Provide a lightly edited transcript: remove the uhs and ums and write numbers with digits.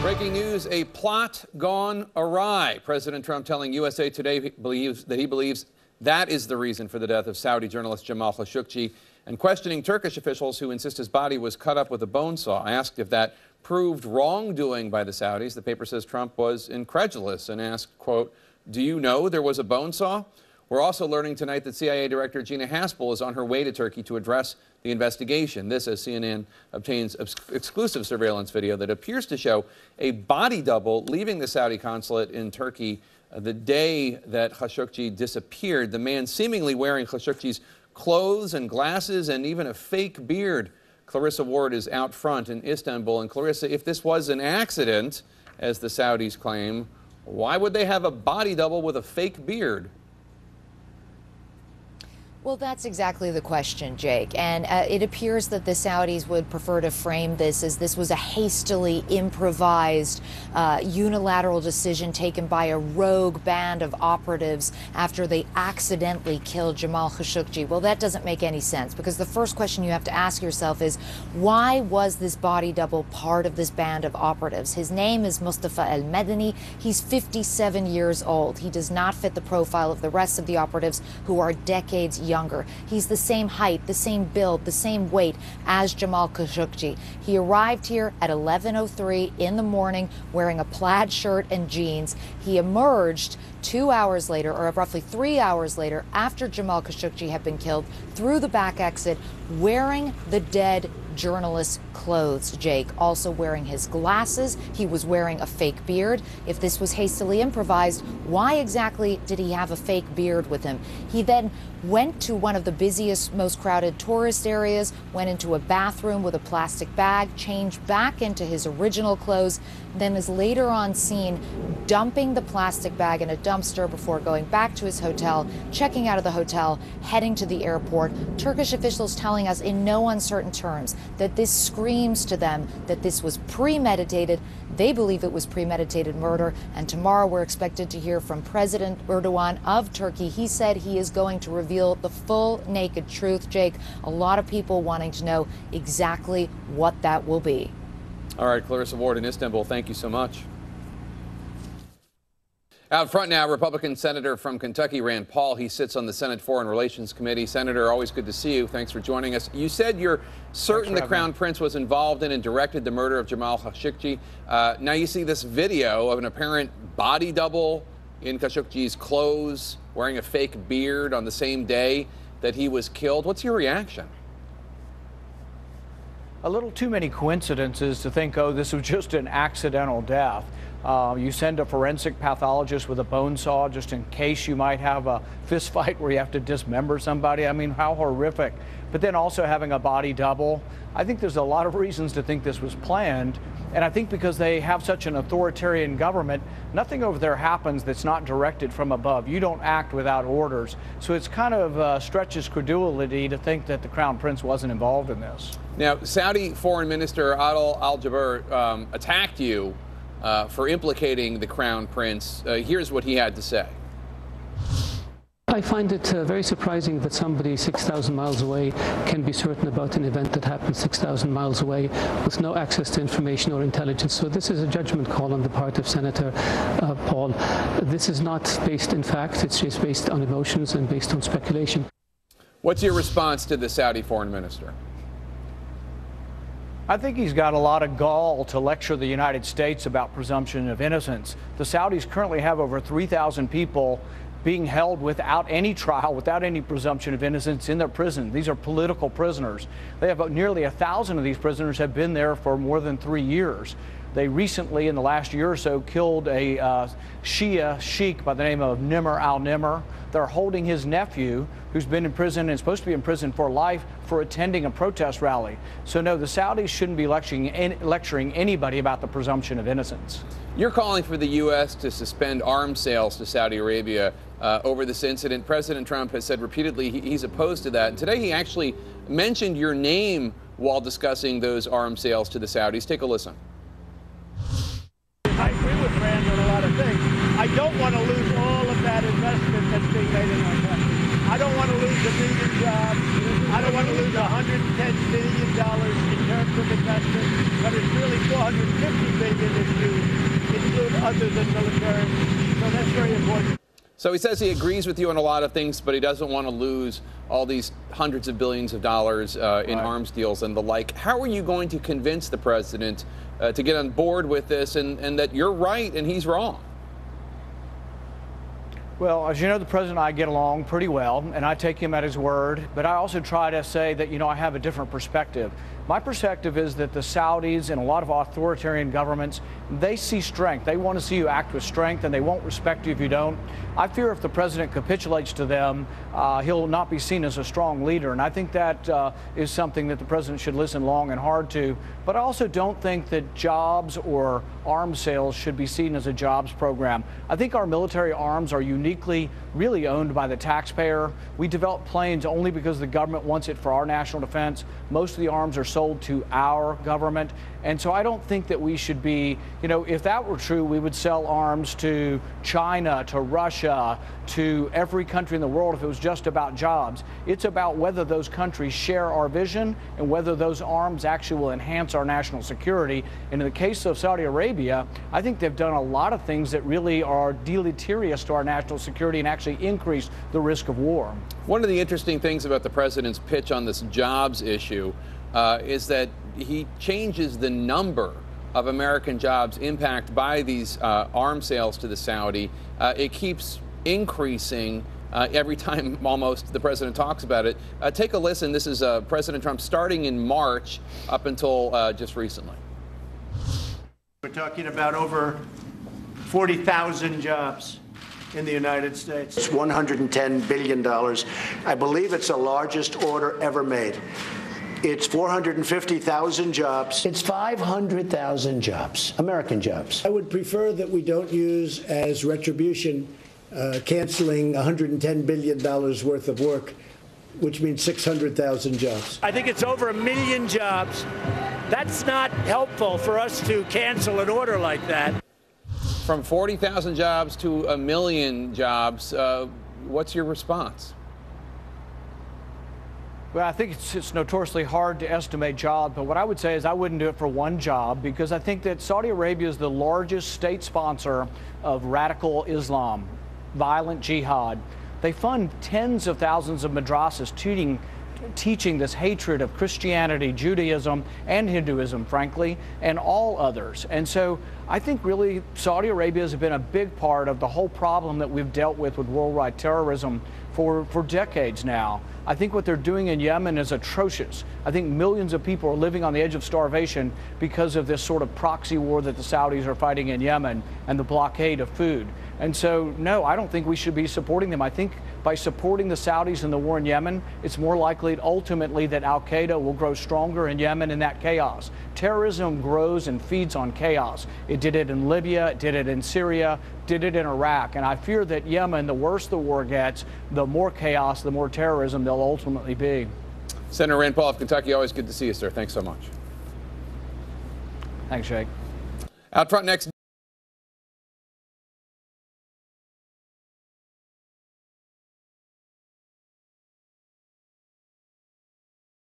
Breaking news, a plot gone awry. President Trump telling USA Today he believes that is the reason for the death of Saudi journalist Jamal Khashoggi, and questioning Turkish officials who insist his body was cut up with a bone saw. Asked if that proved wrongdoing by the Saudis, the paper says Trump was incredulous and asked, quote, "Do you know there was a bone saw?" We're also learning tonight that CIA Director Gina Haspel is on her way to Turkey to address the investigation. This as CNN obtains exclusive surveillance video that appears to show a body double leaving the Saudi consulate in Turkey the day that Khashoggi disappeared. The man seemingly wearing Khashoggi's clothes and glasses and even a fake beard. Clarissa Ward is out front in Istanbul. And Clarissa, if this was an accident, as the Saudis claim, why would they have a body double with a fake beard? Well, that's exactly the question, Jake. And it appears that the Saudis would prefer to frame this as this was a hastily improvised, unilateral decision taken by a rogue band of operatives after they accidentally killed Jamal Khashoggi. Well, that doesn't make any sense, because the first question you have to ask yourself is, why was this body double part of this band of operatives? His name is Mustafa al-Madani. He's 57 years old. He does not fit the profile of the rest of the operatives, who are decades younger. He's the same height, the same build, the same weight as Jamal Khashoggi. He arrived here at 11:03 in the morning wearing a plaid shirt and jeans. He emerged 2 hours later, or roughly 3 hours later, after Jamal Khashoggi had been killed, through the back exit, wearing the dead journalist's clothes, Jake. Also wearing his glasses. He was wearing a fake beard. If this was hastily improvised, why exactly did he have a fake beard with him? He then went to one of the busiest, most crowded tourist areas, went into a bathroom with a plastic bag, changed back into his original clothes, then is later on seen dumping the plastic bag in a dumpster before going back to his hotel, checking out of the hotel, heading to the airport. Turkish officials telling us in no uncertain terms that this screams to them that this was premeditated. They believe it was premeditated murder. And tomorrow we're expected to hear from President Erdogan of Turkey. He said he is going to reveal the full naked truth, Jake. A lot of people wanting to know exactly what that will be. All right, Clarissa Ward in Istanbul, thank you so much. Out front now, Republican Senator from Kentucky, Rand Paul. He sits on the Senate Foreign Relations Committee. Senator, always good to see you. Thanks for joining us. You said you're certain the Crown Prince was involved in and directed the murder of Jamal Khashoggi. Now you see this video of an apparent body double in Khashoggi's clothes, wearing a fake beard on the same day that he was killed. What's your reaction? A little too many coincidences to think, oh, this was just an accidental death. You send a forensic pathologist with a bone saw just in case you might have a fist fight where you have to dismember somebody. I mean, how horrific. But then also having a body double. I think there's a lot of reasons to think this was planned. And I think because they have such an authoritarian government, nothing over there happens that's not directed from above. You don't act without orders. So it's kind of stretches credulity to think that the Crown Prince wasn't involved in this. Now, Saudi Foreign Minister Adel al-Jubeir attacked you for implicating the Crown Prince. Here's what he had to say. I find it very surprising that somebody 6,000 miles away can be certain about an event that happened 6,000 miles away with no access to information or intelligence. So this is a judgment call on the part of Senator Paul. This is not based in fact. It's just based on emotions and based on speculation. What's your response to the Saudi foreign minister? I think he's got a lot of gall to lecture the United States about presumption of innocence. The Saudis currently have over 3,000 people being held without any trial, without any presumption of innocence in their prison. These are political prisoners. They have nearly 1,000 of these prisoners have been there for more than 3 years. They recently, in the last year or so, killed a Shia sheikh by the name of Nimr al-Nimr. They're holding his nephew, who's been in prison and supposed to be in prison for life, for attending a protest rally. So no, the Saudis shouldn't be lecturing anybody about the presumption of innocence. You're calling for the U.S. to suspend arms sales to Saudi Arabia over this incident. President Trump has said repeatedly he's opposed to that. And today he actually mentioned your name while discussing those arms sales to the Saudis. Take a listen. I agree with Rand on a lot of things. I don't want to lose all of that investment that's being made in our country. I don't want to lose $1 million jobs. I don't want to lose $110 billion in terms of investment, but it's really $450 billion if you include other than military. So that's very important. So he says he agrees with you on a lot of things, but he doesn't want to lose all these hundreds of billions of dollars in arms deals and the like. How are you going to convince the president to get on board with this and that you're right and he's wrong? Well, as you know, the president and I get along pretty well, and I take him at his word, but I also try to say that, I have a different perspective. My perspective is that the Saudis and a lot of authoritarian governments, they see strength. They want to see you act with strength, and they won't respect you if you don't. I fear if the president capitulates to them, he'll not be seen as a strong leader, and I think that is something that the president should listen long and hard to. But I also don't think that jobs or arms sales should be seen as a jobs program. I think our military arms are uniquely really owned by the taxpayer. We develop planes only because the government wants it for our national defense. Most of the arms are sold to our government. And so I don't think that we should be, if that were true, we would sell arms to China, to Russia, to every country in the world if it was just about jobs. It's about whether those countries share our vision and whether those arms actually will enhance our national security. And in the case of Saudi Arabia, I think they've done a lot of things that really are deleterious to our national security and actually increase the risk of war. One of the interesting things about the president's pitch on this jobs issue is that he changes the number of American jobs impacted by these arms sales to the Saudi. It keeps increasing every time almost the president talks about it. Take a listen. This is President Trump starting in March up until just recently. We're talking about over 40,000 jobs in the United States. It's $110 billion. I believe it's the largest order ever made. It's 450,000 jobs. It's 500,000 jobs, American jobs. I would prefer that we don't use as retribution canceling $110 billion worth of work, which means 600,000 jobs. I think it's over 1 million jobs. That's not helpful for us to cancel an order like that. From 40,000 jobs to 1 million jobs, what's your response? Well, I think it's notoriously hard to estimate jobs, but what I would say is I wouldn't do it for one job because I think that Saudi Arabia is the largest state sponsor of radical Islam, violent jihad. They fund tens of thousands of madrasas teaching this hatred of Christianity, Judaism, and Hinduism, frankly, and all others. And so I think really Saudi Arabia has been a big part of the whole problem that we've dealt with worldwide terrorism for decades now. I think what they're doing in Yemen is atrocious. I think millions of people are living on the edge of starvation because of this sort of proxy war that the Saudis are fighting in Yemen and the blockade of food. And so, no, I don't think we should be supporting them. I think by supporting the Saudis in the war in Yemen, it's more likely ultimately that al-Qaeda will grow stronger in Yemen in that chaos. Terrorism grows and feeds on chaos. It did it in Libya, it did it in Syria, did it in Iraq. And I fear that Yemen, the worse the war gets, the more chaos, the more terrorism there'll ultimately be. Senator Rand Paul of Kentucky, always good to see you, sir. Thanks so much. Thanks, Jake. Out front next.